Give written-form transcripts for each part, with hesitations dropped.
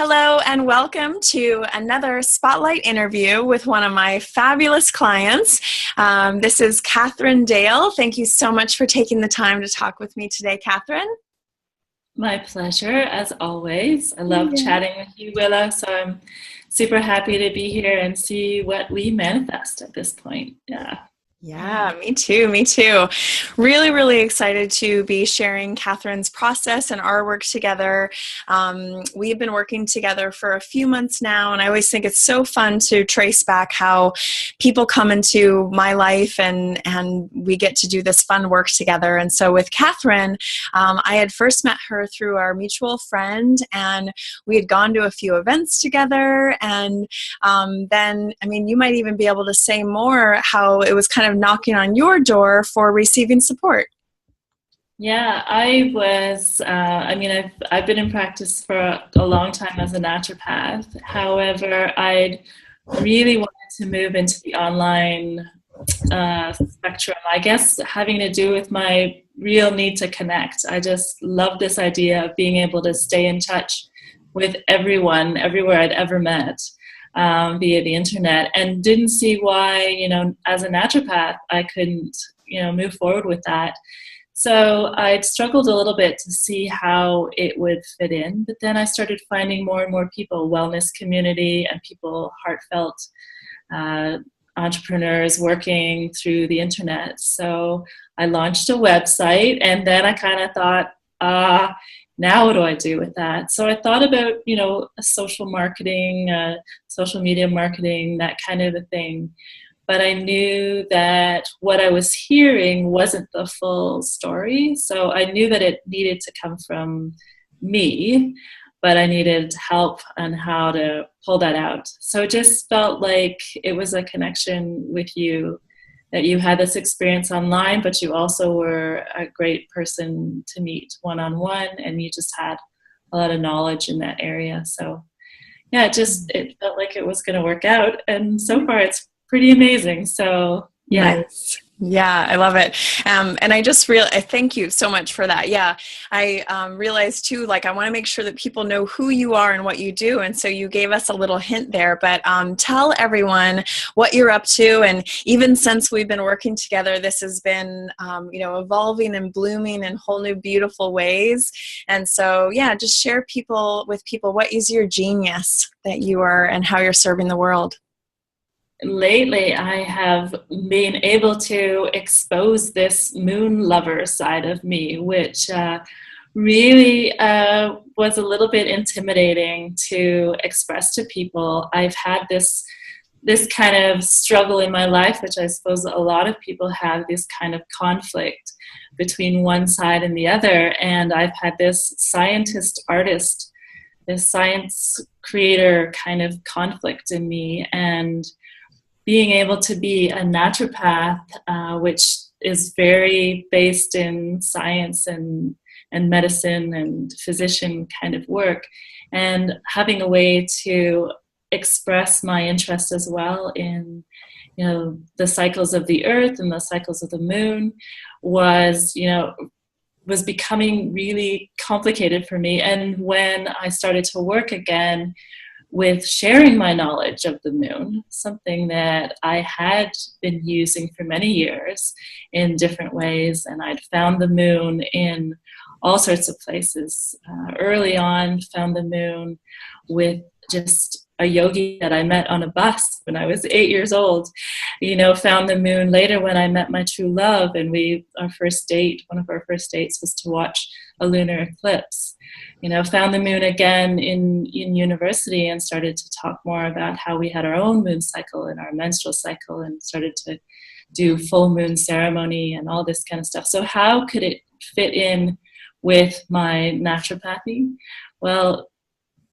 Hello and welcome to another Spotlight interview with one of my fabulous clients. This is Katherine Dale. Thank you so much for taking the time to talk with me today, Katherine. My pleasure, as always. I love chatting with you, Willa, so I'm super happy to be here and see what we manifest at this point. Yeah, me too. Me too. Really, really excited to be sharing Katherine's process and our work together. We've been working together for a few months now, and I always think it's so fun to trace back how people come into my life and we get to do this fun work together. And so with Katherine, I had first met her through our mutual friend, and we had gone to a few events together. And then, I mean, you might even be able to say more how it was kind of knocking on your door for receiving support. Yeah, I've been in practice for a long time as a naturopath. However, I'd really wanted to move into the online spectrum, I guess, having to do with my real need to connect. I just love this idea of being able to stay in touch with everyone, everywhere I'd ever met. Via the internet, and didn't see why, as a naturopath, I couldn't, move forward with that. So I'd struggled a little bit to see how it would fit in, but then I started finding more and more people, wellness community and people, heartfelt entrepreneurs working through the internet. So I launched a website, and then I kind of thought, now what do I do with that? So I thought about, social marketing, social media marketing, that kind of a thing. But I knew that what I was hearing wasn't the full story. So I knew that it needed to come from me, but I needed help on how to pull that out. So it just felt like it was a connection with you, that you had this experience online, but you also were a great person to meet one-on-one, and you just had a lot of knowledge in that area. So yeah, it felt like it was going to work out, and so far it's pretty amazing. So yeah. Nice. Yeah, I love it. And I thank you so much for that. Yeah, I realized too, like, I want to make sure that people know who you are and what you do. And so you gave us a little hint there, but tell everyone what you're up to. And even since we've been working together, this has been, evolving and blooming in whole new beautiful ways. And so, yeah, just share with people, what is your genius that you are and how you're serving the world. Lately, I have been able to expose this moon lover side of me, which really was a little bit intimidating to express to people. I've had this kind of struggle in my life, which I suppose a lot of people have, this kind of conflict between one side and the other. And I've had this scientist artist, this science creator kind of conflict in me. And being able to be a naturopath, which is very based in science and medicine and physician kind of work, and having a way to express my interest as well in, the cycles of the earth and the cycles of the moon was becoming really complicated for me. And when I started to work again with sharing my knowledge of the moon, something that I had been using for many years in different ways. And I'd found the moon in all sorts of places. Early on, found the moon with just a yogi that I met on a bus when I was 8 years old. Found the moon later when I met my true love, and one of our first dates was to watch a lunar eclipse. Found the moon again in university, and started to talk more about how we had our own moon cycle and our menstrual cycle, and started to do full moon ceremony and all this kind of stuff. So how could it fit in with my naturopathy? Well,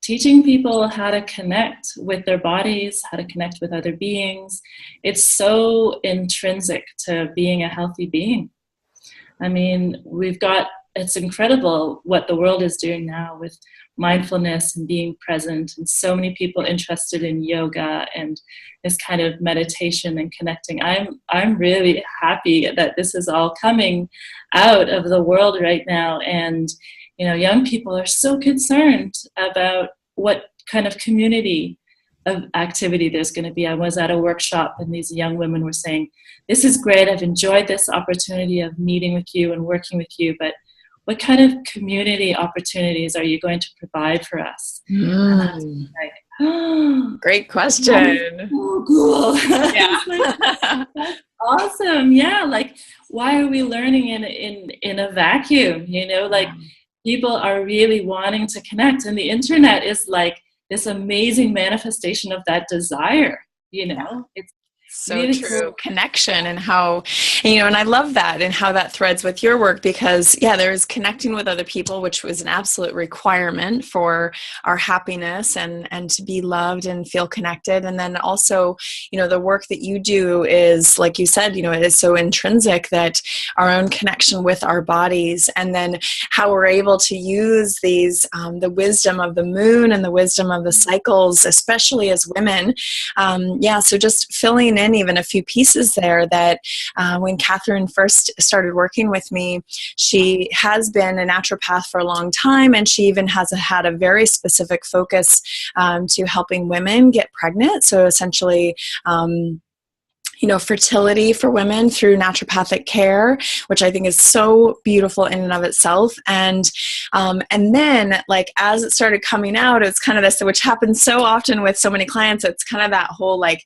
teaching people how to connect with their bodies, how to connect with other beings, it's so intrinsic to being a healthy being. I mean, it's incredible what the world is doing now with mindfulness and being present, and so many people interested in yoga and this kind of meditation and connecting. I'm really happy that this is all coming out of the world right now. And young people are so concerned about what kind of community of activity there's going to be. I was at a workshop and these young women were saying, this is great, I've enjoyed this opportunity of meeting with you and working with you, but what kind of community opportunities are you going to provide for us? And I was like, oh, great question. so cool. Yeah. Like, that's awesome. Yeah, like, why are we learning in a vacuum? You know, like, people are really wanting to connect, and the internet is like this amazing manifestation of that desire. You know, it's So really true. cool. Connection, and how, and I love that, and how that threads with your work, because there's connecting with other people, which was an absolute requirement for our happiness and to be loved and feel connected. And then also, the work that you do is, like you said, it is so intrinsic, that our own connection with our bodies, and then how we're able to use these, the wisdom of the moon and the wisdom of the cycles, especially as women. So just filling in even a few pieces there, that when Katherine first started working with me, she has been a naturopath for a long time, and she even has had a very specific focus to helping women get pregnant. So essentially, fertility for women through naturopathic care, which I think is so beautiful in and of itself. And then, like, as it started coming out, it's kind of this, which happens so often with so many clients. It's kind of that whole, like,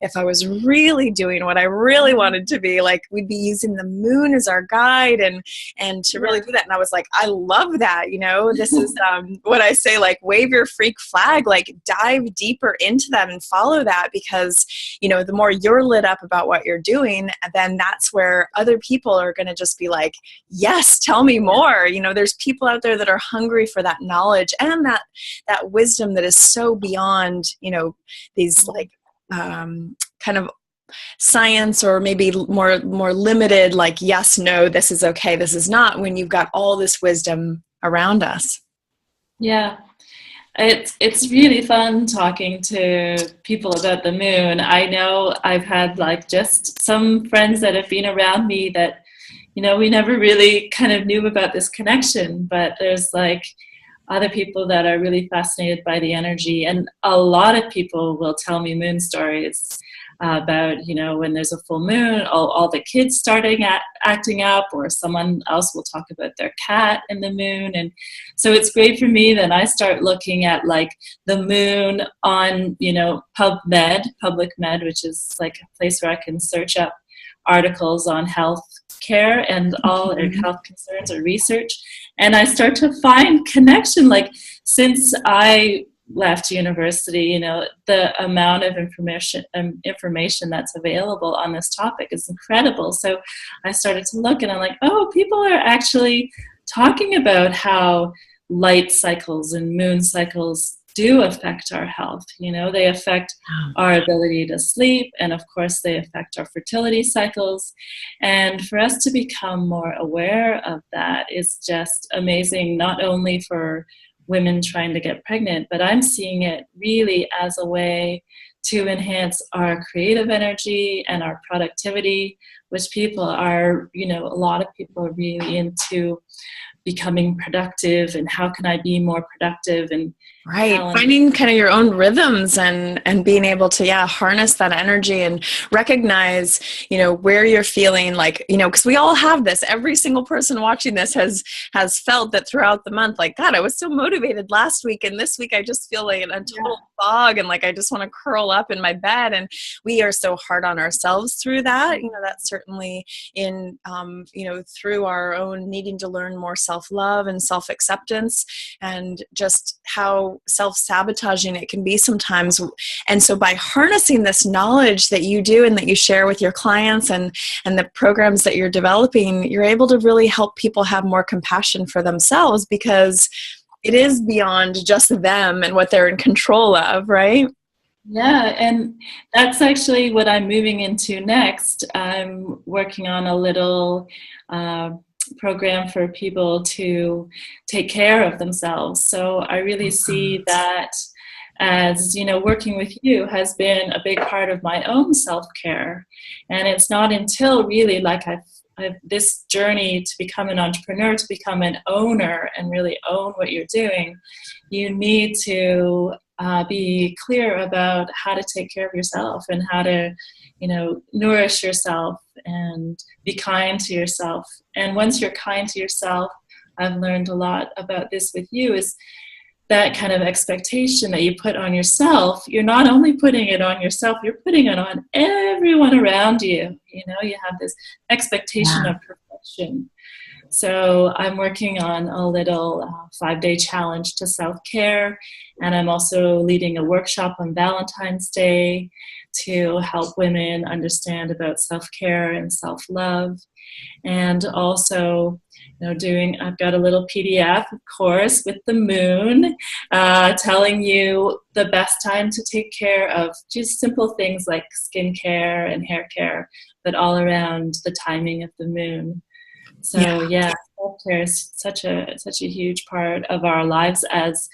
if I was really doing what I really wanted to be, like, we'd be using the moon as our guide and to really do that. And I was like, I love that. This is what I say, like, wave your freak flag, like, dive deeper into that and follow that, because, the more you're lit up about what you're doing, then that's where other people are going to just be like, yes, tell me more. There's people out there that are hungry for that knowledge and that wisdom that is so beyond, these, like, kind of science, or maybe more limited, like, yes, no, this is okay, this is not, when you've got all this wisdom around us. Yeah. It's really fun talking to people about the moon. I know I've had, like, just some friends that have been around me that, we never really kind of knew about this connection, but there's, like, other people that are really fascinated by the energy. And a lot of people will tell me moon stories about, when there's a full moon, all the kids starting acting up, or someone else will talk about their cat in the moon. And so it's great for me that I start looking at, like, the moon on, Public Med, which is like a place where I can search up articles on health care and all health concerns or research. And I start to find connection. Like, since I left university, the amount of information that's available on this topic is incredible. So I started to look, and I'm like, oh, people are actually talking about how light cycles and moon cycles do affect our health. They affect our ability to sleep, and of course they affect our fertility cycles. And for us to become more aware of that is just amazing, not only for women trying to get pregnant, but I'm seeing it really as a way to enhance our creative energy and our productivity, which people are, a lot of people are really into becoming productive, and how can I be more productive, and finding kind of your own rhythms, and being able to harness that energy and recognize where you're feeling like, because we all have this. Every single person watching this has felt that throughout the month, like, God, I was so motivated last week, and this week I just feel like in a total fog, and like I just want to curl up in my bed. And we are so hard on ourselves through that. That's certainly in through our own needing to learn more self-love and self-acceptance, and just how self-sabotaging it can be sometimes. And so by harnessing this knowledge that you do and that you share with your clients, and the programs that you're developing, you're able to really help people have more compassion for themselves, because it is beyond just them and what they're in control of, right? Yeah, and that's actually what I'm moving into next. I'm working on a little program for people to take care of themselves. So I really see that as, working with you has been a big part of my own self-care. And it's not until really, like, I've this journey to become an entrepreneur, to become an owner and really own what you're doing, you need to be clear about how to take care of yourself and how to, nourish yourself and be kind to yourself. And once you're kind to yourself, I've learned a lot about this with you, is that kind of expectation that you put on yourself. You're not only putting it on yourself, you're putting it on everyone around you. You have this expectation of perfection. So I'm working on a little 5-day challenge to self-care, and I'm also leading a workshop on Valentine's Day to help women understand about self-care and self-love. And also, I've got a little PDF, of course, with the moon, telling you the best time to take care of just simple things like skincare and hair care, but all around the timing of the moon. So self-care is such a huge part of our lives. As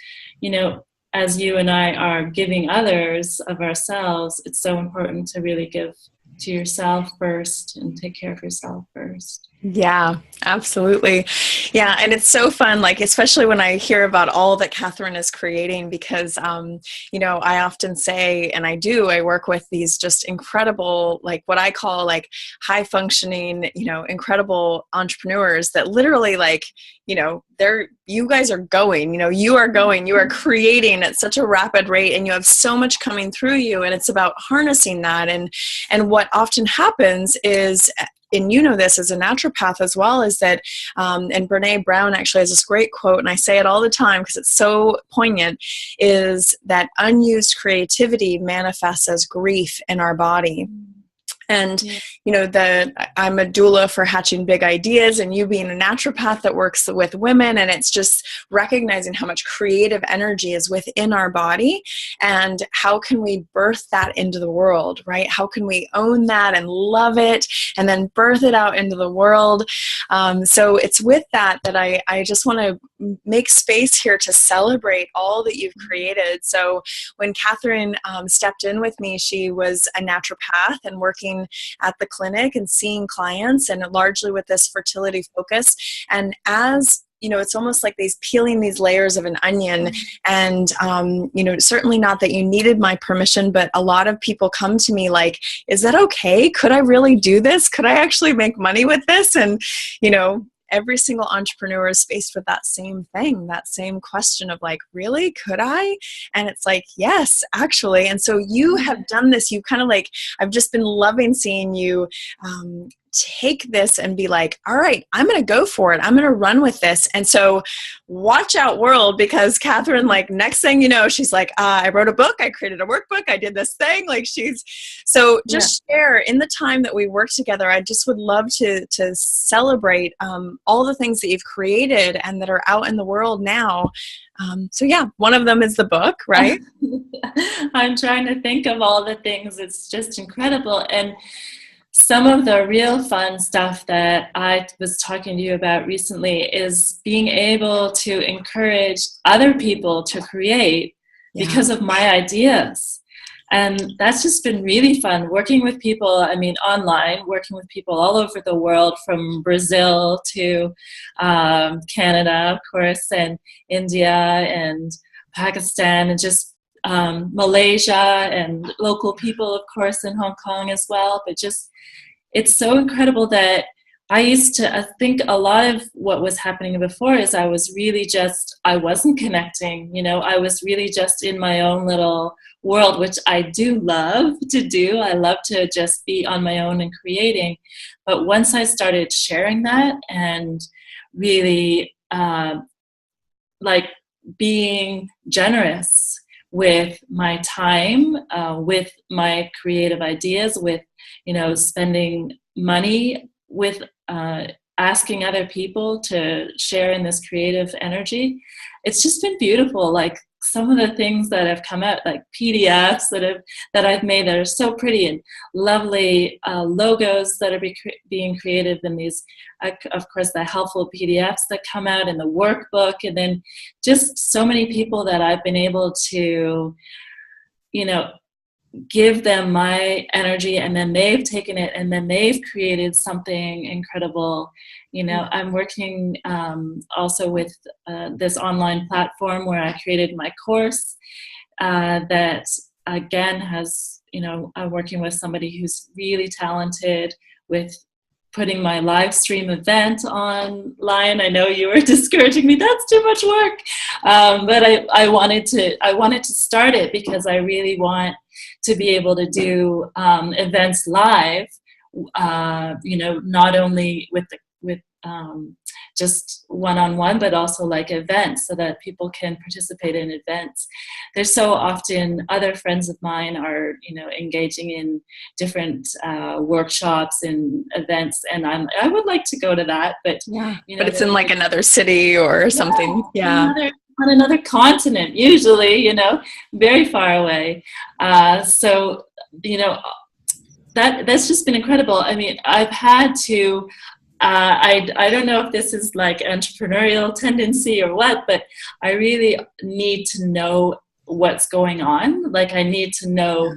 as you and I are giving others of ourselves, it's so important to really give to yourself first and take care of yourself first. Yeah, absolutely. Yeah. And it's so fun, like, especially when I hear about all that Katherine is creating, because, I often say, and I work with these just incredible, like what I call like high functioning, incredible entrepreneurs that literally you guys are going, you are creating at such a rapid rate, and you have so much coming through you. And it's about harnessing that. And what often happens is, and this as a naturopath as well, is that, and Brene Brown actually has this great quote, and I say it all the time because it's so poignant, is that unused creativity manifests as grief in our body. And, I'm a doula for Hatching Big Ideas, and you being a naturopath that works with women, and it's just recognizing how much creative energy is within our body, and how can we birth that into the world, right? How can we own that and love it and then birth it out into the world? So it's with that I just want to make space here to celebrate all that you've created. So when Katherine stepped in with me, she was a naturopath and working at the clinic and seeing clients, and largely with this fertility focus. And as it's almost like peeling these layers of an onion. And, certainly not that you needed my permission, but a lot of people come to me like, is that okay? Could I really do this? Could I actually make money with this? And, every single entrepreneur is faced with that same thing, that same question of like, really, could I? And it's like, yes, actually. And so you have done this. You kind of like, I've just been loving seeing you take this and be like, all right, I'm going to go for it. I'm going to run with this. And so watch out, world, because Katherine, like, next thing you know, she's like, I wrote a book, I created a workbook, I did this thing. Like, so just share in the time that we work together. I just would love to celebrate all the things that you've created and that are out in the world now. So one of them is the book, right? I'm trying to think of all the things. It's just incredible. And some of the real fun stuff that I was talking to you about recently is being able to encourage other people to create because of my ideas. And that's just been really fun, working with people, online, working with people all over the world, from Brazil to Canada, of course, and India and Pakistan, and just Malaysia, and local people, of course, in Hong Kong as well. But just, it's so incredible that I think a lot of what was happening before is I wasn't connecting, I was really just in my own little world, which I do love to do. I love to just be on my own and creating. But once I started sharing that and really being generous with my time, with my creative ideas, with, spending money, with asking other people to share in this creative energy, it's just been beautiful. Like, some of the things that have come out, like PDFs that I've made that are so pretty, and lovely logos that are being created, and these, of course, the helpful PDFs that come out in the workbook, and then just so many people that I've been able to, give them my energy, and then they've taken it and then they've created something incredible. I'm working also with this online platform where I created my course that again has, I'm working with somebody who's really talented with putting my live stream event online. I know you were discouraging me. That's too much work, but I wanted to start it because I really want to be able to do events live. Not only with just one-on-one, but also like events, so that people can participate in events. There's so often other friends of mine are, engaging in different workshops and events, and I would like to go to that, but but it's in like another city or something. On another continent, usually, very far away. So that's just been incredible. I mean, I've had to. I don't know if this is like entrepreneurial tendency or what, but I really need to know what's going on. Like, I need to know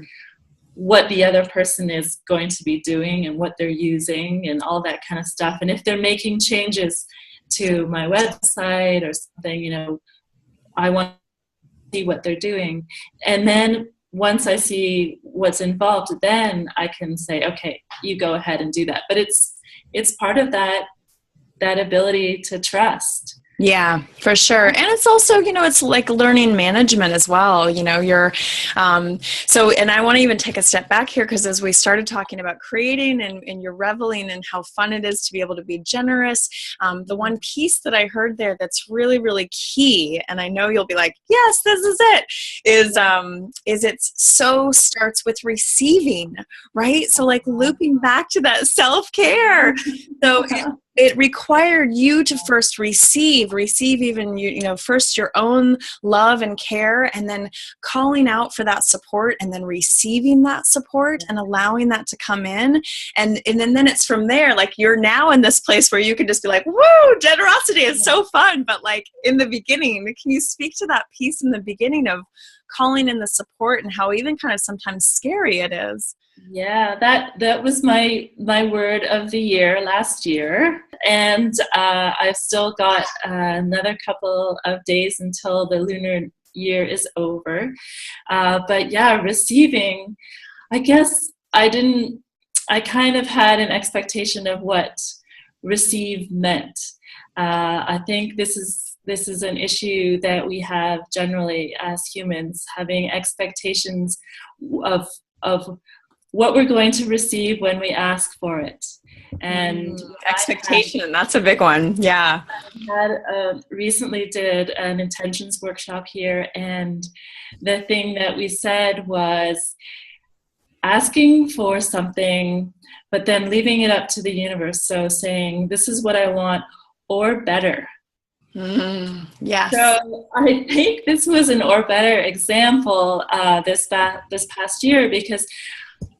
what the other person is going to be doing and what they're using and all that kind of stuff. And if they're making changes to my website or something, I want to see what they're doing. And then once I see what's involved, then I can say, okay, you go ahead and do that. But it's part of that ability to trust. Yeah, for sure. And it's also, it's like learning management as well. You're, so, and I want to even take a step back here, because as we started talking about creating and you're reveling in how fun it is to be able to be generous, the one piece that I heard there that's really, really key, and I know you'll be like, yes, this is it, is it's so starts with receiving, right? So like looping back to that self-care. So it required you to first receive even, first your own love and care, and then calling out for that support, and then receiving that support and allowing that to come in. And then it's from there, like you're now in this place where you can just be like, woo, generosity is so fun. But like in the beginning, can you speak to that piece in the beginning of calling in the support and how even kind of sometimes scary it is? Yeah, that was my word of the year last year, and I've still got another couple of days until the lunar year is over. But yeah, receiving, I guess I kind of had an expectation of what receive meant. I think this is an issue that we have generally as humans, having expectations of what we're going to receive when we ask for it. And expectation, that's a big one. Yeah. I recently did an intentions workshop here, and the thing that we said was asking for something, but then leaving it up to the universe. So saying, this is what I want, or better. Yes. So I think this was an or better example this past year, because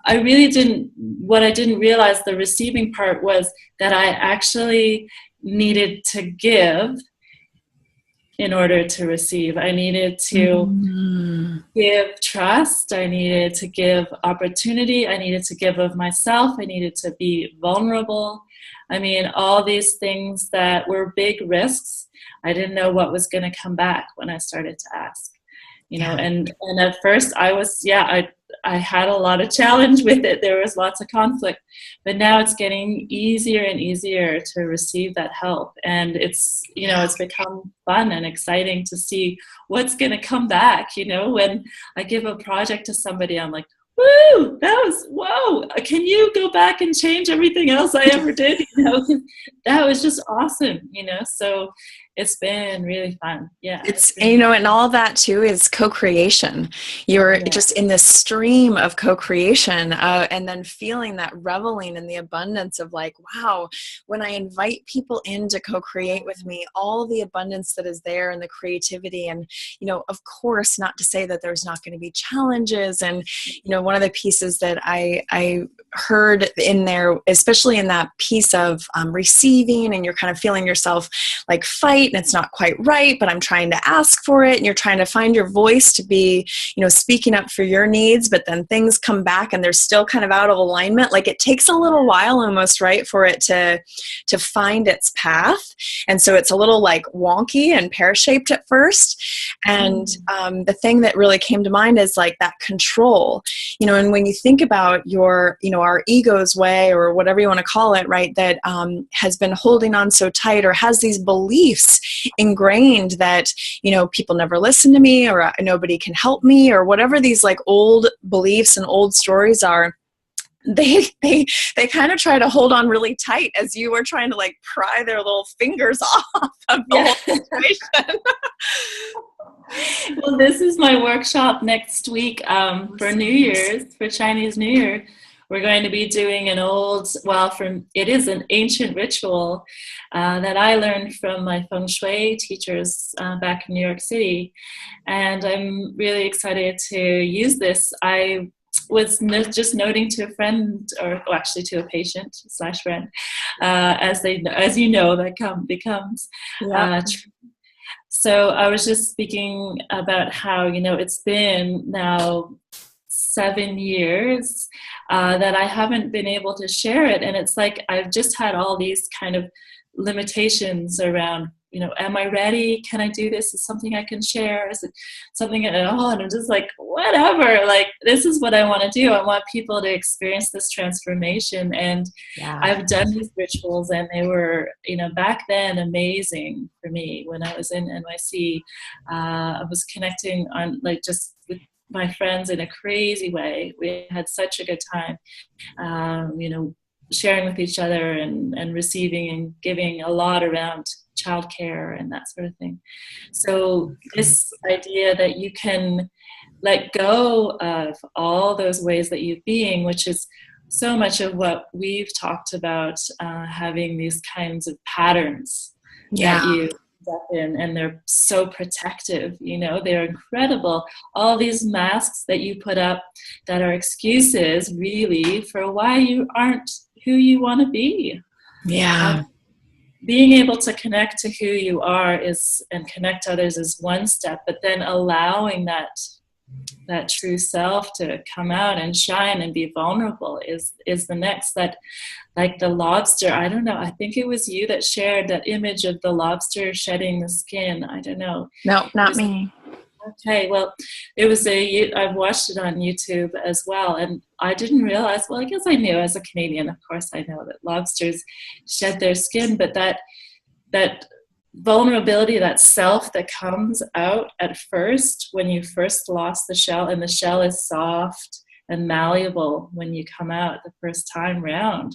I didn't realize, the receiving part, was that I actually needed to give in order to receive. I needed to give trust. I needed to give opportunity. I needed to give of myself. I needed to be vulnerable. I mean, all these things that were big risks. I didn't know what was going to come back when I started to ask. And at first I had a lot of challenge with it. There was lots of conflict, but now it's getting easier and easier to receive that help. And it's become fun and exciting to see what's going to come back. When I give a project to somebody, I'm like, woo, whoa, can you go back and change everything else I ever did? That was just awesome, so it's been really fun. Yeah. It's, and all that too is co-creation. You're just in this stream of co-creation, and then feeling that reveling in the abundance of like, wow, when I invite people in to co-create with me, all the abundance that is there and the creativity. And, of course, not to say that there's not going to be challenges. And, one of the pieces that I heard in there, especially in that piece of receiving, and you're kind of feeling yourself like fight and it's not quite right, but I'm trying to ask for it. And you're trying to find your voice to be, speaking up for your needs, but then things come back and they're still kind of out of alignment. Like it takes a little while almost, right, for it to find its path. And so it's a little like wonky and pear-shaped at first. And the thing that really came to mind is like that control, and when you think about your, our ego's way, or whatever you want to call it, right, that has been holding on so tight, or has these beliefs ingrained that, people never listen to me, or nobody can help me, or whatever these like old beliefs and old stories are, they kind of try to hold on really tight as you are trying to like pry their little fingers off of the whole situation. Well, this is my workshop next week for New Year's, for Chinese New Year. We're going to be doing it is an ancient ritual that I learned from my feng shui teachers back in New York City. And I'm really excited to use this. I was just noting to a friend, actually to a patient / friend, as you know, that becomes true. So I was just speaking about how, it's been now 7 years that I haven't been able to share it. And it's like I've just had all these kind of limitations around, am I ready? Can I do this? Is something I can share? Is it something at all? And I'm just like, whatever, like, this is what I want to do. I want people to experience this transformation. And I've done these rituals, and they were, back then amazing for me. When I was in NYC, I was connecting on like just with my friends in a crazy way. We had such a good time, sharing with each other and receiving and giving a lot around childcare and that sort of thing. So this idea that you can let go of all those ways that you're being, which is so much of what we've talked about, having these kinds of patterns that you step in, and they're so protective, they're incredible. All these masks that you put up that are excuses really for why you aren't who you want to be. Being able to connect to who you are and connect others is one step, but then allowing that true self to come out and shine and be vulnerable is the next. That, like the lobster, I don't know, I think it was you that shared that image of the lobster shedding the skin. I don't know. No, not me. Okay, well, I've watched it on YouTube as well, and I didn't realize, well, I guess I knew as a Canadian, of course I know that lobsters shed their skin, but that vulnerability, that self that comes out at first when you first lost the shell, and the shell is soft and malleable when you come out the first time round.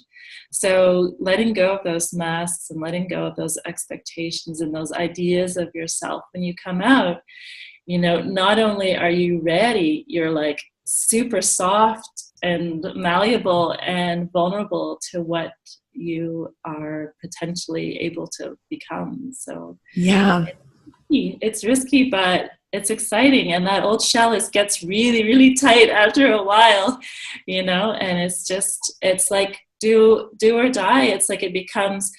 So letting go of those masks and letting go of those expectations and those ideas of yourself when you come out, not only are you ready, you're like super soft and malleable and vulnerable to what you are potentially able to become. So it's risky, but it's exciting. And that old shell gets really, really tight after a while, and it's like do or die. It's like it becomes,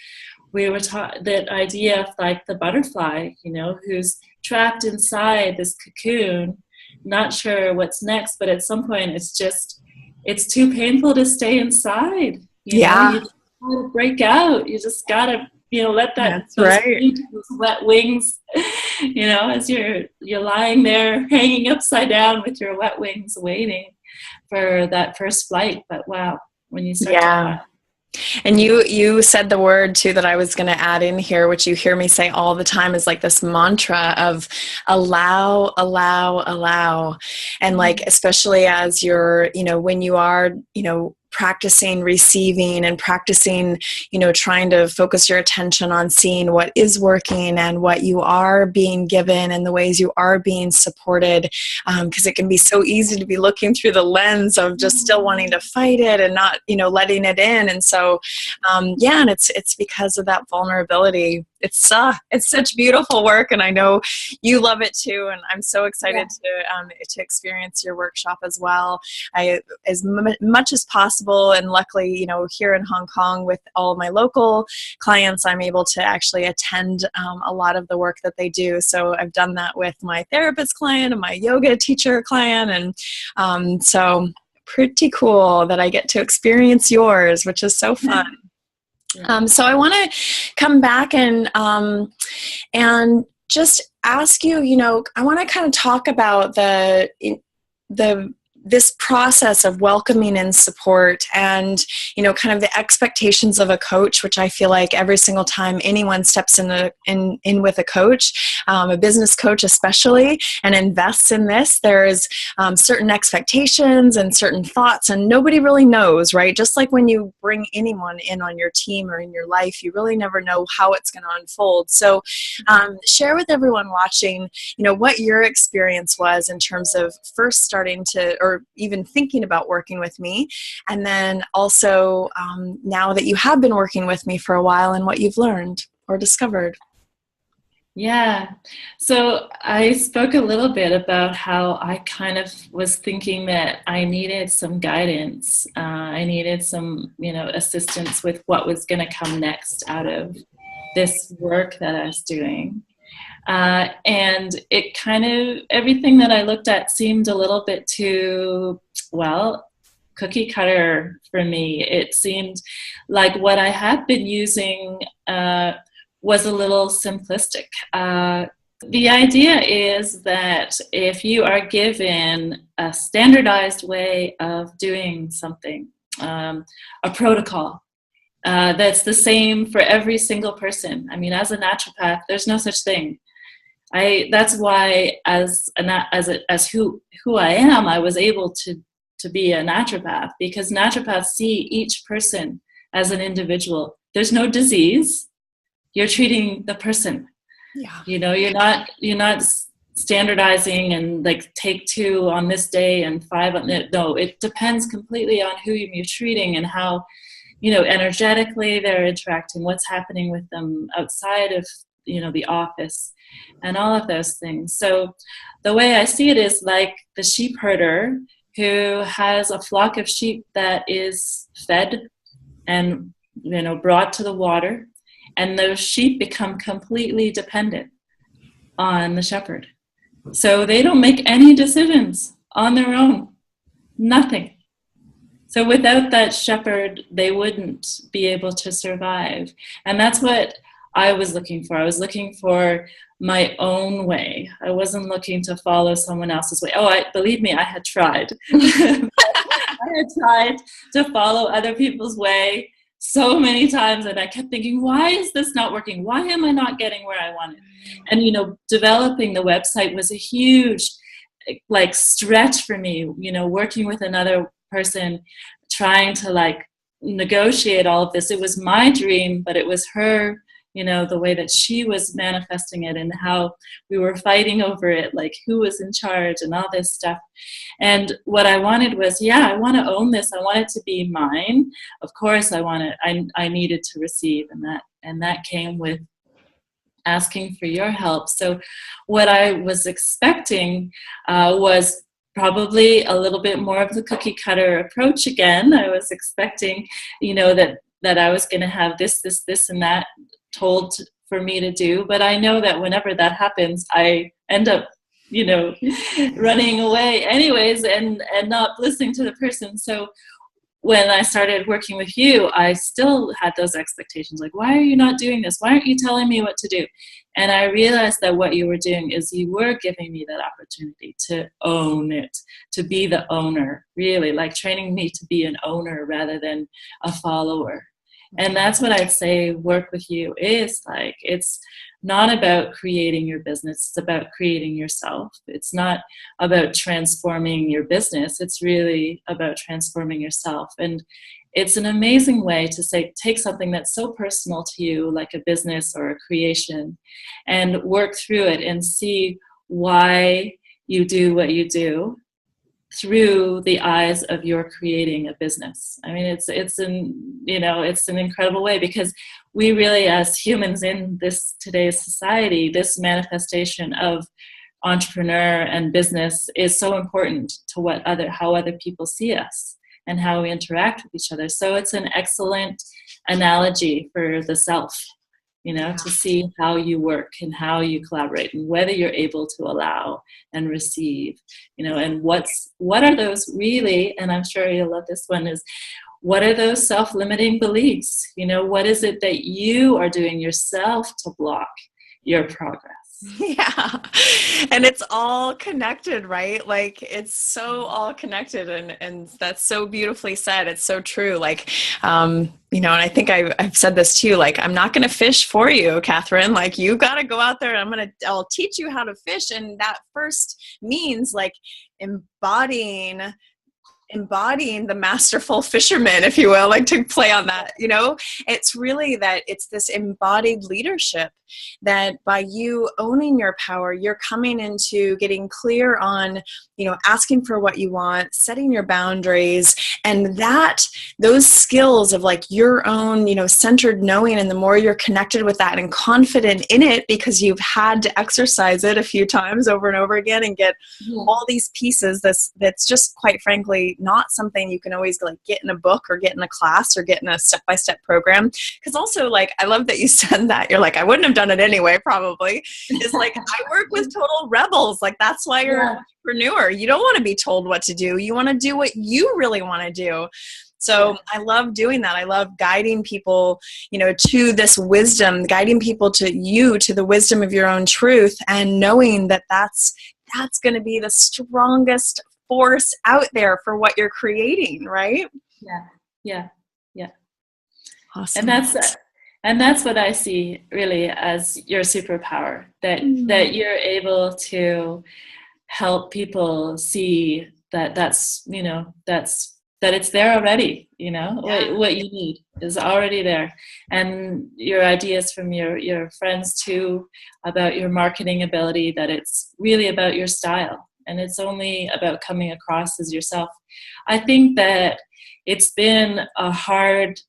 we were taught that idea of like the butterfly, who's trapped inside this cocoon, not sure what's next, but at some point it's too painful to stay inside. You just gotta break out. You just gotta, let those wet wings, as you're lying there hanging upside down with your wet wings waiting for that first flight. But wow, when you start to fly. And you said the word too that I was going to add in here, which you hear me say all the time, is like this mantra of allow, allow, allow. And like, especially as you're, when you are, practicing receiving and practicing, trying to focus your attention on seeing what is working and what you are being given and the ways you are being supported. Because it can be so easy to be looking through the lens of just still wanting to fight it and not, letting it in. And so, and it's because of that vulnerability. It's such beautiful work, and I know you love it too. And I'm so excited to experience your workshop as well. As much as possible, flexible, and luckily, here in Hong Kong with all of my local clients, I'm able to actually attend a lot of the work that they do. So I've done that with my therapist client and my yoga teacher client, and so pretty cool that I get to experience yours, which is so fun. So I want to come back and just ask you, I want to kind of talk about this process of welcoming and support, and kind of the expectations of a coach, which I feel like every single time anyone steps in with a coach, a business coach especially, and invests in this, there's certain expectations and certain thoughts, and nobody really knows, right? Just like when you bring anyone in on your team or in your life, you really never know how it's going to unfold. So share with everyone watching, what your experience was in terms of first starting to, or even thinking about working with me, and then also now that you have been working with me for a while, and what you've learned or discovered. Yeah. So I spoke a little bit about how I kind of was thinking that I needed some guidance. I needed some, assistance with what was going to come next out of this work that I was doing. And it kind of, everything that I looked at seemed a little bit too, cookie cutter for me. It seemed like what I had been using was a little simplistic. The idea is that if you are given a standardized way of doing something, a protocol, that's the same for every single person. I mean, as a naturopath, there's no such thing. That's why as who I am, I was able to be a naturopath, because naturopaths see each person as an individual. There's no disease. You're treating the person. Yeah. You're not standardizing and like take 2 on this day and 5 on it. No, it depends completely on who you're treating and how, energetically they're interacting, what's happening with them outside of, the office, and all of those things. So the way I see it is like the sheep herder who has a flock of sheep that is fed and, brought to the water, and those sheep become completely dependent on the shepherd. So they don't make any decisions on their own. Nothing. So without that shepherd, they wouldn't be able to survive. And that's what I was looking for. I was looking for my own way. I wasn't looking to follow someone else's way. Believe me, I had tried. I had tried to follow other people's way so many times, and I kept thinking, why is this not working? Why am I not getting where I wanted? And, developing the website was a huge, stretch for me, working with another person, trying to, negotiate all of this. It was my dream, but it was her, the way that she was manifesting it, and how we were fighting over it, who was in charge and all this stuff. And what I wanted was, I want to own this. I want it to be mine. Of course, I needed to receive, and that came with asking for your help. So what I was expecting was probably a little bit more of the cookie cutter approach again. I was expecting, that I was going to have this, and that told for me to do. But I know that whenever that happens, I end up, running away anyways, and not listening to the person. So when I started working with you, I still had those expectations. Why are you not doing this? Why aren't you telling me what to do? And I realized that what you were doing is you were giving me that opportunity to own it, to be the owner, really, training me to be an owner rather than a follower. And that's what I'd say work with you is like. It's not about creating your business. It's about creating yourself. It's not about transforming your business. It's really about transforming yourself. And it's an amazing way to take something that's so personal to you, like a business or a creation, and work through it and see why you do what you do through the eyes of your creating a business. I mean, it's an incredible way, because we really, as humans in this today's society, this manifestation of entrepreneur and business is so important to how other people see us. and how we interact with each other. So it's an excellent analogy for the self, to see how you work and how you collaborate and whether you're able to allow and receive, and what are those really, and I'm sure you'll love this one, is what are those self-limiting beliefs? What is it that you are doing yourself to block your progress? Yeah. And it's all connected, right? Like it's so all connected, and that's so beautifully said. It's so true. Like, and I think I've said this too, like, I'm not going to fish for you, Katherine. Like you got to go out there and I'll teach you how to fish. And that first means like embodying the masterful fisherman, if you will, like to play on that, it's really that it's this embodied leadership that by you owning your power, you're coming into getting clear on, asking for what you want, setting your boundaries, and those skills of like your own, centered knowing. And the more you're connected with that and confident in it, because you've had to exercise it a few times over and over again and get all these pieces, that's just quite frankly not something you can always like get in a book or get in a class or get in a step-by-step program. Because also, like, I love that you said that. You're like, I wouldn't have done it anyway, probably. Is like, I work with total rebels. Like, that's why you're an entrepreneur. You don't want to be told what to do. You want to do what you really want to do. So I love doing that. I love guiding people, to this wisdom, guiding people to the wisdom of your own truth, and knowing that that's going to be the strongest force out there for what you're creating, right? Yeah. Awesome. And that's what I see really as your superpower, that you're able to help people see that that it's there already, what you need is already there. And your ideas from your friends too about your marketing ability, that it's really about your style and it's only about coming across as yourself. I think that it's been a hard,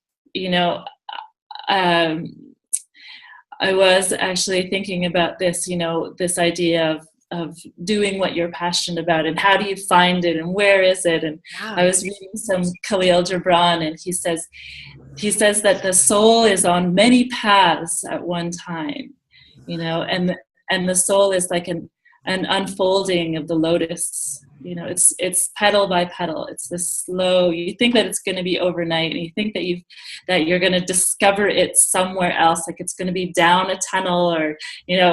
I was actually thinking about this, this idea of doing what you're passionate about, and how do you find it, and where is it? And I was reading some Khalil Gibran, and he says that the soul is on many paths at one time, and the soul is like an unfolding of the lotus. It's petal by petal. It's this slow. You think that it's going to be overnight, and you think that you're going to discover it somewhere else, like it's going to be down a tunnel or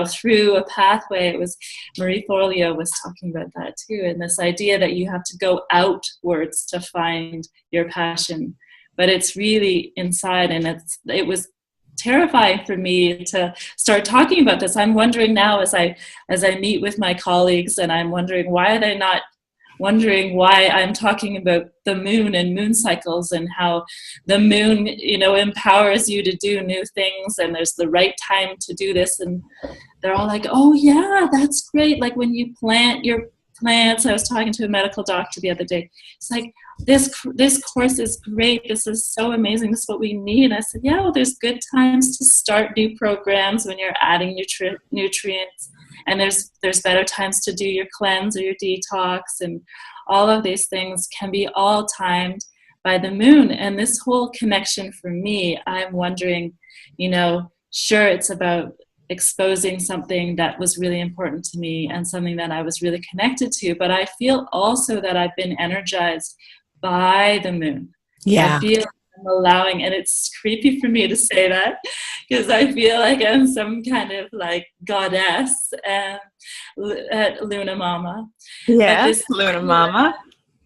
through a pathway. It was Marie Forleo was talking about that too, and this idea that you have to go outwards to find your passion, but it's really inside. And it was terrifying for me to start talking about this. I'm wondering now as I meet with my colleagues, and I'm wondering why are they not wondering why I'm talking about the moon and moon cycles, and how the moon, empowers you to do new things, and there's the right time to do this. And they're all like, oh yeah, that's great. Like when you plant your plants. I was talking to a medical doctor the other day. It's like, this course is great. This is so amazing. This is what we need. And I said, yeah, well, there's good times to start new programs when you're adding nutrients. And there's better times to do your cleanse or your detox. And all of these things can be all timed by the moon. And this whole connection for me, I'm wondering, sure, it's about exposing something that was really important to me and something that I was really connected to. But I feel also that I've been energized by the moon. Yeah. I feel I'm allowing, and it's creepy for me to say that because I feel like I'm some kind of like goddess at Luna Mama. Yeah, Luna Mama.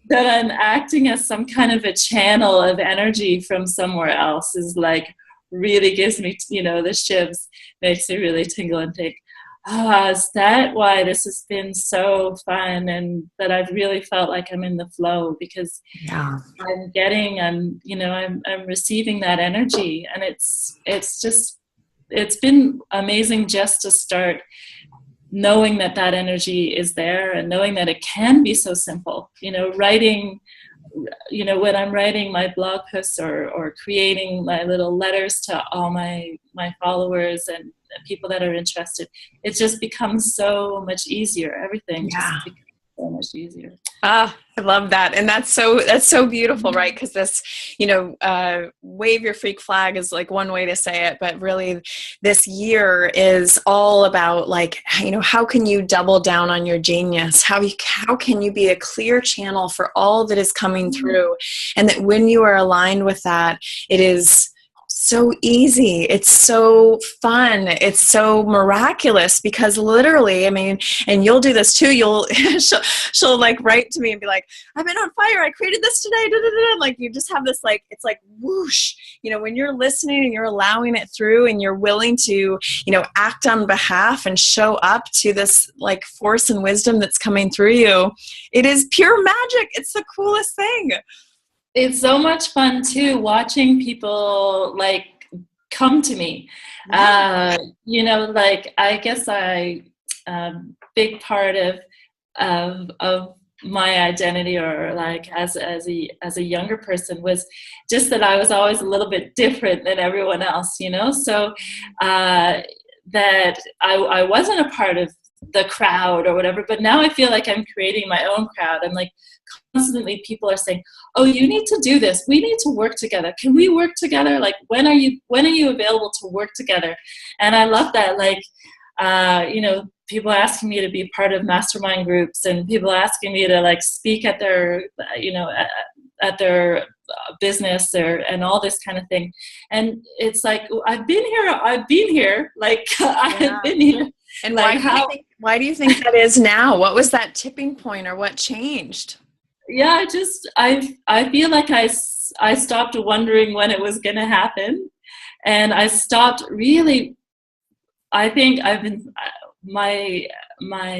That I'm acting as some kind of a channel of energy from somewhere else is like really gives me, the shivs, makes me really tingle and think, is that why this has been so fun, and that I've really felt like I'm in the flow, because I'm receiving that energy, and it's been amazing just to start knowing that energy is there, and knowing that it can be so simple, writing, when I'm writing my blog posts or creating my little letters to all my followers and people that are interested, it just becomes so much easier. Everything just becomes so much easier. I love that. And that's so beautiful, right? Because this, wave your freak flag is like one way to say it, but really this year is all about like, how can you double down on your genius? How can you be a clear channel for all that is coming through? And that when you are aligned with that, it is so easy. It's so fun. It's so miraculous because literally, I mean, and you'll do this too. She'll like write to me and be like, I've been on fire. I created this today. Da, da, da. Like you just have this, like, it's like whoosh, when you're listening and you're allowing it through and you're willing to, act on behalf and show up to this like force and wisdom that's coming through you. It is pure magic. It's the coolest thing. It's so much fun too, watching people like come to me. Like I guess big part of my identity, or like as a younger person, was just that I was always a little bit different than everyone else, so that I wasn't a part of the crowd or whatever, but now I feel like I'm creating my own crowd. I'm like, constantly people are saying, oh, you need to do this, we need to work together, can we work together, like when are you available to work together? And I love that, like people asking me to be part of mastermind groups, and people asking me to like speak at their at their business and all this kind of thing. And it's like, I've been here, like I've been here. And like why do you think that is now? What was that tipping point, or what changed? Yeah, I feel like I stopped wondering when it was going to happen, and I stopped really. I think my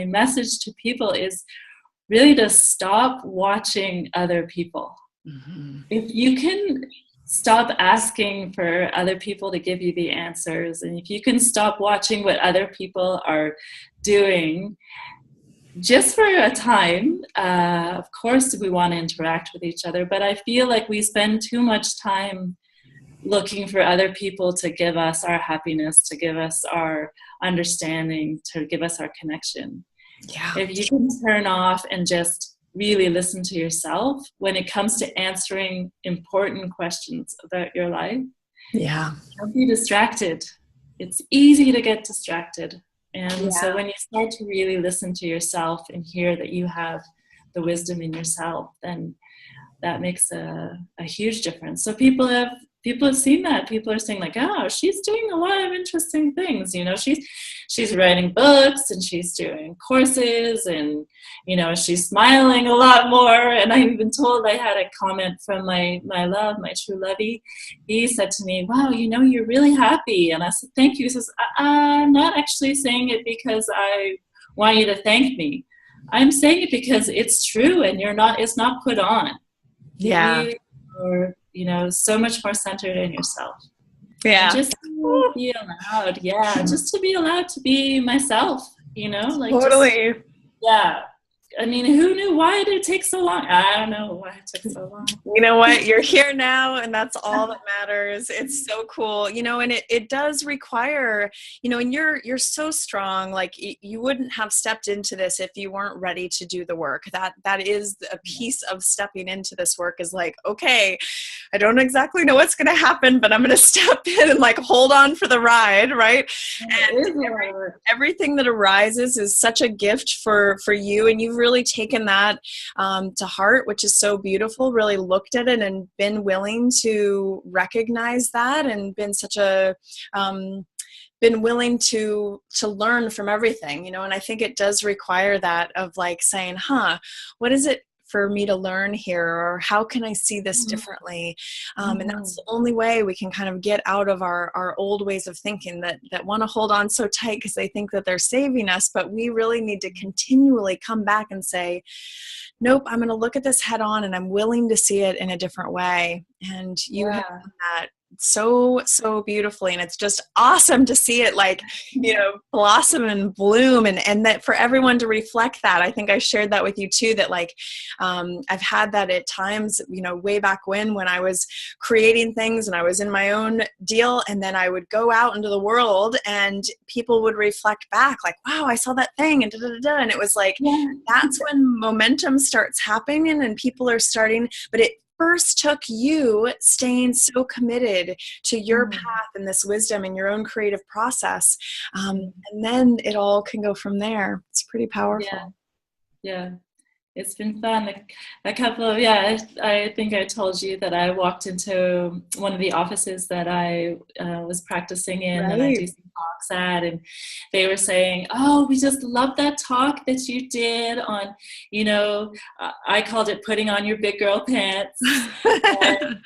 message to people is really to stop watching other people. Mm-hmm. If you can stop asking for other people to give you the answers, and if you can stop watching what other people are doing, just for a time, of course we want to interact with each other, but I feel like we spend too much time looking for other people to give us our happiness, to give us our understanding, to give us our connection. Yeah. If you can turn off and just really listen to yourself when it comes to answering important questions about your life, don't be distracted. It's easy to get distracted. And so when you start to really listen to yourself and hear that you have the wisdom in yourself, then that makes a huge difference. So people have seen that. People are saying like, oh, she's doing a lot of interesting things. She's writing books, and she's doing courses, and, she's smiling a lot more. And I've been told, I had a comment from my true lovey. He said to me, wow, you're really happy. And I said, thank you. He says, I'm not actually saying it because I want you to thank me. I'm saying it because it's true, and it's not put on. Yeah. Or so much more centered in yourself. Yeah. And just to be allowed. Yeah. Just to be allowed to be myself, like totally. I mean, who knew? Why did it take so long? I don't know why it took so long. You know what? You're here now, and that's all that matters. It's so cool. And it does require, and you're so strong. Like you wouldn't have stepped into this if you weren't ready to do the work. That is a piece of stepping into this work, is like, okay, I don't exactly know what's going to happen, but I'm going to step in and like hold on for the ride. Right. And everything that arises is such a gift for you. And you've really taken that to heart, which is so beautiful, really looked at it and been willing to recognize that, and been been willing to learn from everything, and I think it does require that of like saying, what is it for me to learn here, or how can I see this differently? And that's the only way we can kind of get out of our old ways of thinking that want to hold on so tight because they think that they're saving us. But we really need to continually come back and say, nope, I'm going to look at this head on, and I'm willing to see it in a different way. And you have done that so beautifully, and it's just awesome to see it, like, blossom and bloom, and that for everyone to reflect that. I think I shared that with you too, that like I've had that at times, way back when I was creating things and I was in my own deal, and then I would go out into the world and people would reflect back like, wow, I saw that thing, and da, da, da, da. And it was like, Yeah. that's when momentum starts happening and people are starting, but it first took you staying so committed to your Mm. path and this wisdom and your own creative process. Mm. And then it all can go from there. It's pretty Yeah. powerful. Yeah. It's been fun. A couple of, yeah, I think I told you that I walked into one of the offices that I was practicing in and I do Right. some talks at, and they were saying, oh, we just love that talk that you did on, I called it putting on your big girl pants. And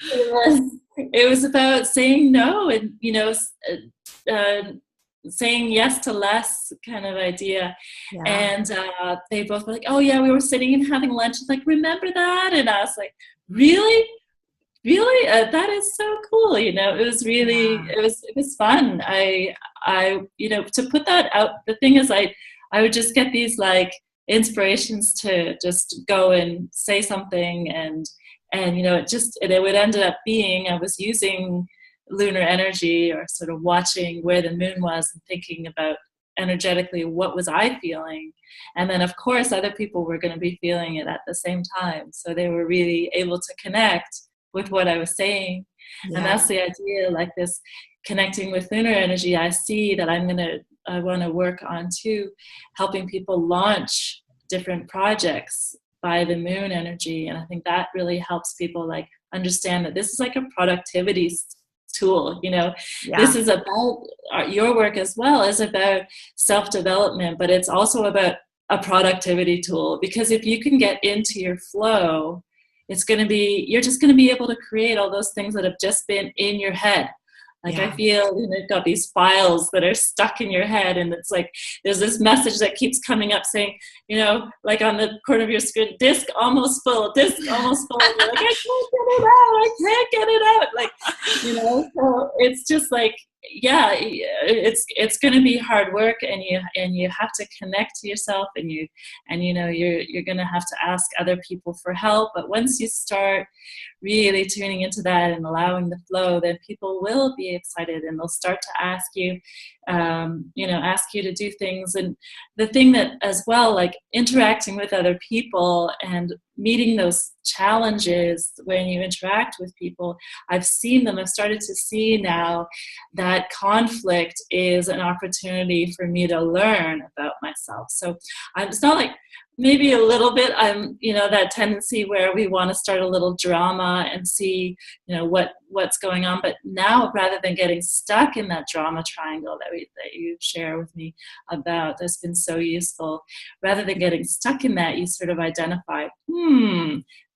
it was about saying no and, uh, saying yes to less kind of idea. Yeah. And they both were like, oh yeah, we were sitting and having lunch, like, remember that? And I was like, really, really, that is so cool. It was really, Yeah. it was fun. To put that out, the thing is, I would just get these like inspirations to just go and say something, and it would end up being, I was using lunar energy, or sort of watching where the moon was and thinking about energetically what was I feeling, and then of course other people were going to be feeling it at the same time, so they were really able to connect with what I was saying. And Yeah. that's the idea, like this connecting with lunar energy. I see that I want to work on too, helping people launch different projects by the moon energy. And I think that really helps people like understand that this is like a productivity tool. This Yeah. is about your work as well, is about self-development, but it's also about a productivity tool, because if you can get into your flow, you're just going to be able to create all those things that have just been in your head. Like, I Yeah. feel you've got these files that are stuck in your head, and it's like there's this message that keeps coming up saying, like on the corner of your screen, disk almost full, disk almost full. And you're like, I can't get it out, I can't get it out. Like, so it's just like, yeah, it's going to be hard work, and you have to connect to yourself, and you're going to have to ask other people for help. But once you start really tuning into that and allowing the flow, then people will be excited, and they'll start to ask you, ask you to do things. And the thing that as well, like interacting with other people and meeting those challenges when you interact with people, I've started to see now that conflict is an opportunity for me to learn about myself. So it's not like, maybe a little bit, I'm that tendency where we want to start a little drama and see what's going on. But now, rather than getting stuck in that drama triangle that you share with me about, that's been so useful, rather than getting stuck in that, you sort of identify,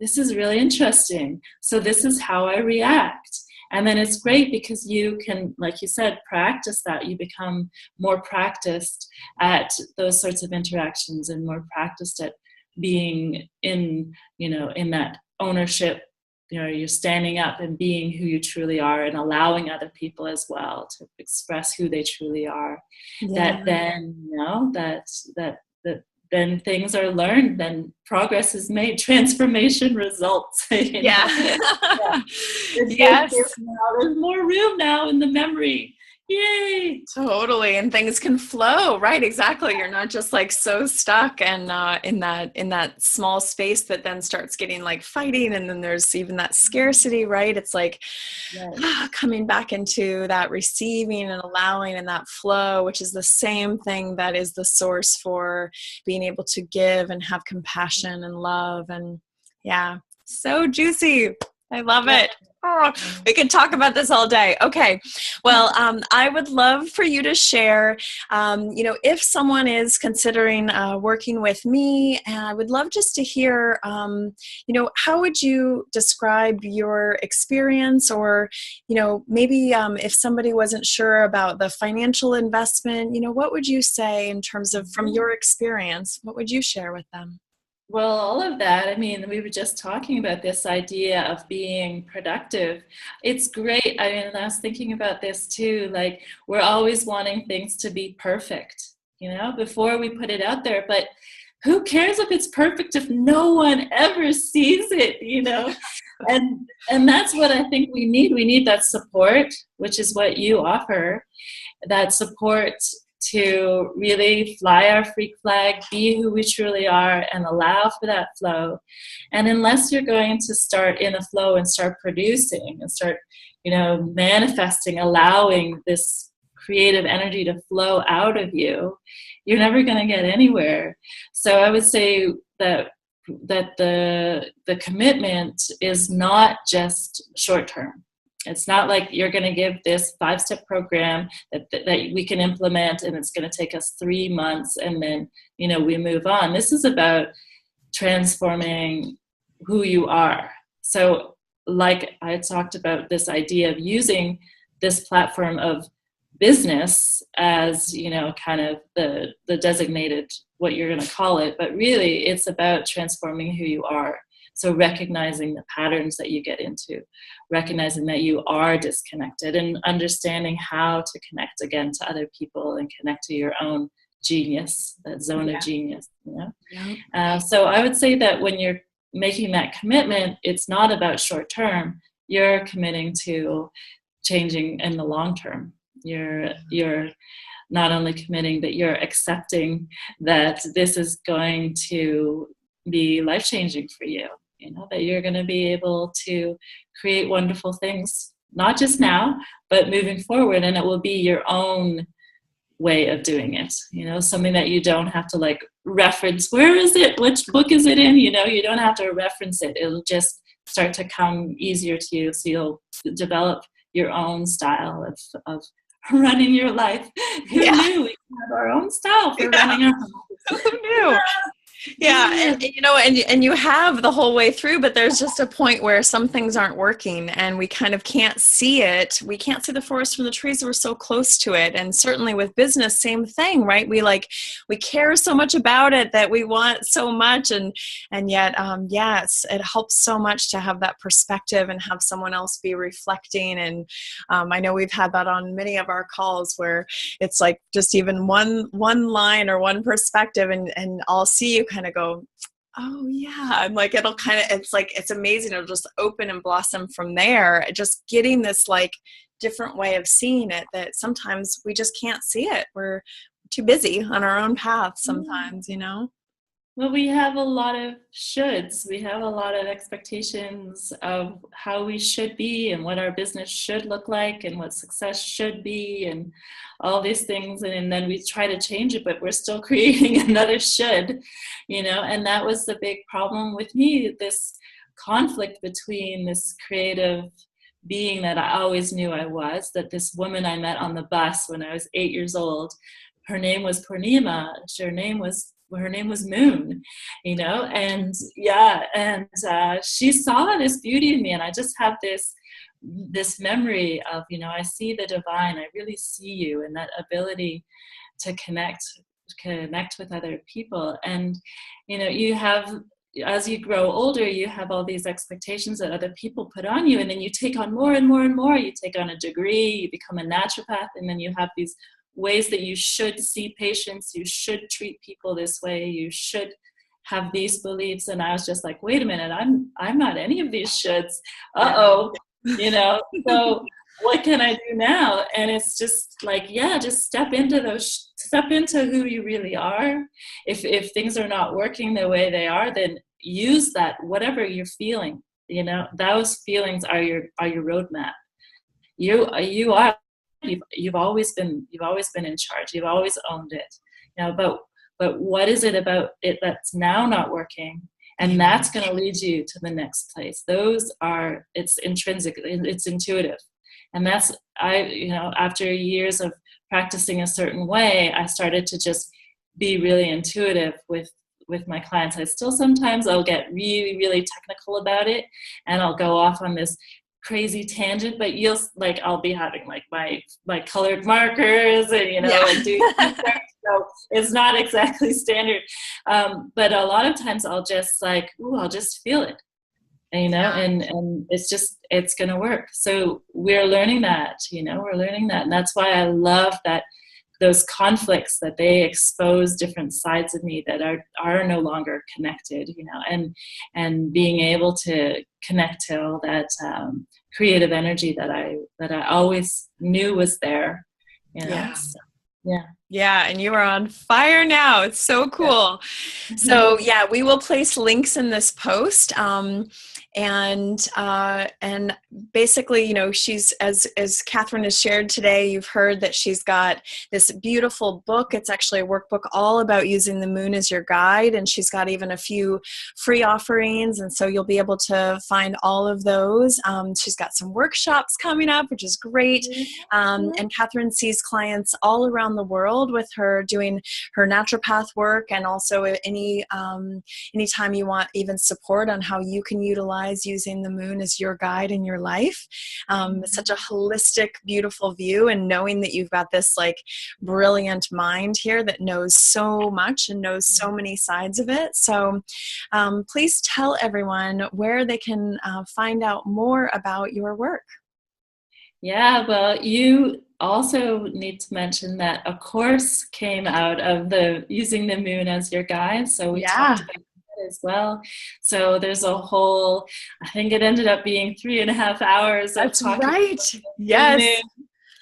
this is really interesting, so this is how I react. And then it's great because you can, like you said, practice that. You become more practiced at those sorts of interactions, and more practiced at being in that ownership. You're standing up and being who you truly are, and allowing other people as well to express who they truly are. Yeah. That then, that then things are learned, then progress is made, transformation results. Yeah. Yeah. Yes. There's more room now in the memory. Yay! Totally, and things can flow, right? Exactly. You're not just like so stuck and in that small space that then starts getting like fighting, and then there's even that scarcity, right? It's like coming back into that receiving and allowing, and that flow, which is the same thing that is the source for being able to give and have compassion and love. And yeah, so juicy. I love it. Oh, we could talk about this all day. Okay. Well, I would love for you to share, if someone is considering working with me, and I would love just to hear, how would you describe your experience, or, maybe if somebody wasn't sure about the financial investment, what would you say in terms of, from your experience, what would you share with them? Well, all of that, I mean, we were just talking about this idea of being productive. It's great. I mean, I was thinking about this too. Like, we're always wanting things to be perfect, before we put it out there. But who cares if it's perfect if no one ever sees it? And that's what I think we need. We need that support, which is what you offer, that support to really fly our freak flag, be who we truly are, and allow for that flow. And unless you're going to start in a flow and start producing and start, manifesting, allowing this creative energy to flow out of you, you're never going to get anywhere. So I would say that the commitment is not just short term. It's not like you're going to give this 5-step program that we can implement and it's going to take us 3 months and then, we move on. This is about transforming who you are. So like I talked about, this idea of using this platform of business as, kind of the designated, what you're going to call it, but really it's about transforming who you are. So recognizing the patterns that you get into, recognizing that you are disconnected, and understanding how to connect again to other people and connect to your own genius, that zone of genius. So I would say that when you're making that commitment, it's not about short term. You're committing to changing in the long term. You're not only committing, but you're accepting that this is going to be life-changing for you, that you're going to be able to create wonderful things, not just now, but moving forward. And it will be your own way of doing it, something that you don't have to like reference. Where is it? Which book is it in? You don't have to reference it. It'll just start to come easier to you. So you'll develop your own style of running your life. Who knew we have our own style for running our life? Who knew? Yeah, and you have the whole way through, but there's just a point where some things aren't working and we kind of can't see it. We can't see the forest from the trees. We're so close to it. And certainly with business, same thing, right? We care so much about it that we want so much. And yet, it helps so much to have that perspective and have someone else be reflecting. And I know we've had that on many of our calls where it's like just even one line or one perspective, and I'll see you kind of go, oh yeah. And like, it's amazing. It'll just open and blossom from there. Just getting this like different way of seeing it that sometimes we just can't see it. We're too busy on our own path sometimes, Well, we have a lot of shoulds. We have a lot of expectations of how we should be and what our business should look like and what success should be and all these things. And then we try to change it, but we're still creating another should, and that was the big problem with me, this conflict between this creative being that I always knew I was, that this woman I met on the bus when I was 8 years old, her name was Purnima. Her name was Moon, and she saw this beauty in me, and I just have this memory of, I see the divine, I really see you, and that ability to connect with other people. And you have, as you grow older, you have all these expectations that other people put on you, and then you take on more and more and more. You take on a degree, you become a naturopath, and then you have these ways that you should see patients, you should treat people this way, you should have these beliefs. And I was just like, wait a minute, I'm not any of these shoulds. So what can I do now? And it's just like, just step into who you really are. If things are not working the way they are, then use that, whatever you're feeling, those feelings are your roadmap. You are, you've always been in charge. You've always owned it, but what is it about it that's now not working? And that's going to lead you to the next place. It's intrinsic, it's intuitive. And that's, after years of practicing a certain way, I started to just be really intuitive with my clients. I'll get really, really technical about it, and I'll go off on this crazy tangent, but I'll be having like my colored markers and, Yeah. and doing research. So it's not exactly standard. But a lot of times I'll just I'll just feel it, and it's going to work. So we're learning that, and that's why I love that those conflicts, that they expose different sides of me that are no longer connected, and being able to connect to all that creative energy that I always knew was there, Yeah. So, yeah. Yeah, and you are on fire now. It's so cool. Yeah. So yeah, we will place links in this post. And basically, she's, as Katherine has shared today, you've heard that she's got this beautiful book. It's actually a workbook all about using the moon as your guide, and she's got even a few free offerings, and so you'll be able to find all of those. She's got some workshops coming up, which is great. And Katherine sees clients all around the world with her doing her naturopath work, and also anytime you want even support on how you can utilize using the moon as your guide in your life. Such a holistic, beautiful view, and knowing that you've got this like brilliant mind here that knows so much and knows so many sides of it. So please tell everyone where they can find out more about your work. Yeah, well, you also need to mention that a course came out of using the moon as your guide. So we talked about that as well. So there's a whole, I think it ended up being 3.5 hours. That's right. Yes.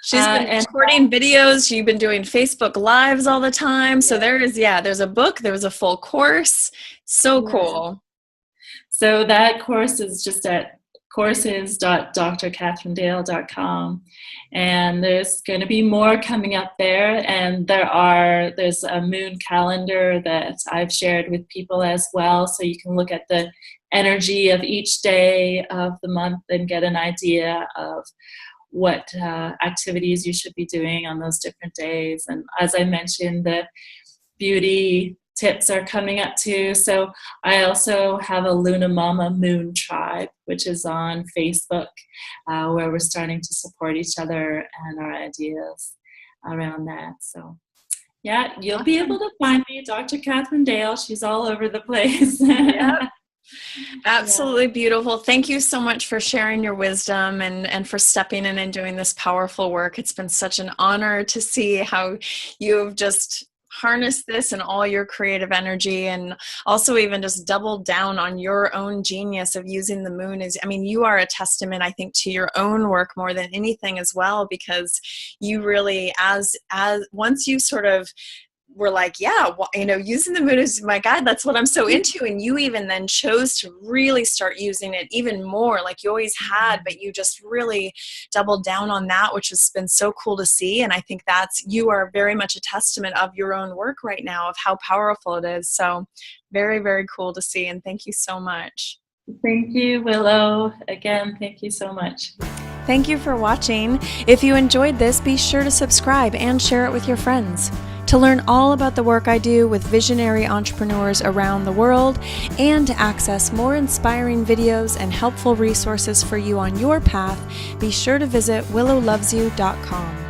She's been recording videos. You've been doing Facebook Lives all the time. So there's a book. There was a full course. So cool. So that course is just at courses.drkatherinedale.com, and there's going to be more coming up there, and there's a moon calendar that I've shared with people as well, so you can look at the energy of each day of the month and get an idea of what activities you should be doing on those different days. And as I mentioned, the beauty tips are coming up too. So I also have a Luna Mama Moon Tribe, which is on Facebook, where we're starting to support each other and our ideas around that. So yeah, you'll be able to find me, Dr. Katherine Dale. She's all over the place. Yep. Absolutely beautiful. Thank you so much for sharing your wisdom and for stepping in and doing this powerful work. It's been such an honor to see how you've just harness this and all your creative energy, and also even just double down on your own genius of using the moon. You are a testament, I think, to your own work more than anything as well, because you really, as once you sort of were like, using the moon as my guide, that's what I'm so into. And you even then chose to really start using it even more, like you always had, but you just really doubled down on that, which has been so cool to see. And I think you are very much a testament of your own work right now, of how powerful it is. So very, very cool to see. And thank you so much. Thank you, Willow. Again, thank you so much. Thank you for watching. If you enjoyed this, be sure to subscribe and share it with your friends. To learn all about the work I do with visionary entrepreneurs around the world, and to access more inspiring videos and helpful resources for you on your path, be sure to visit willowlovesyou.com.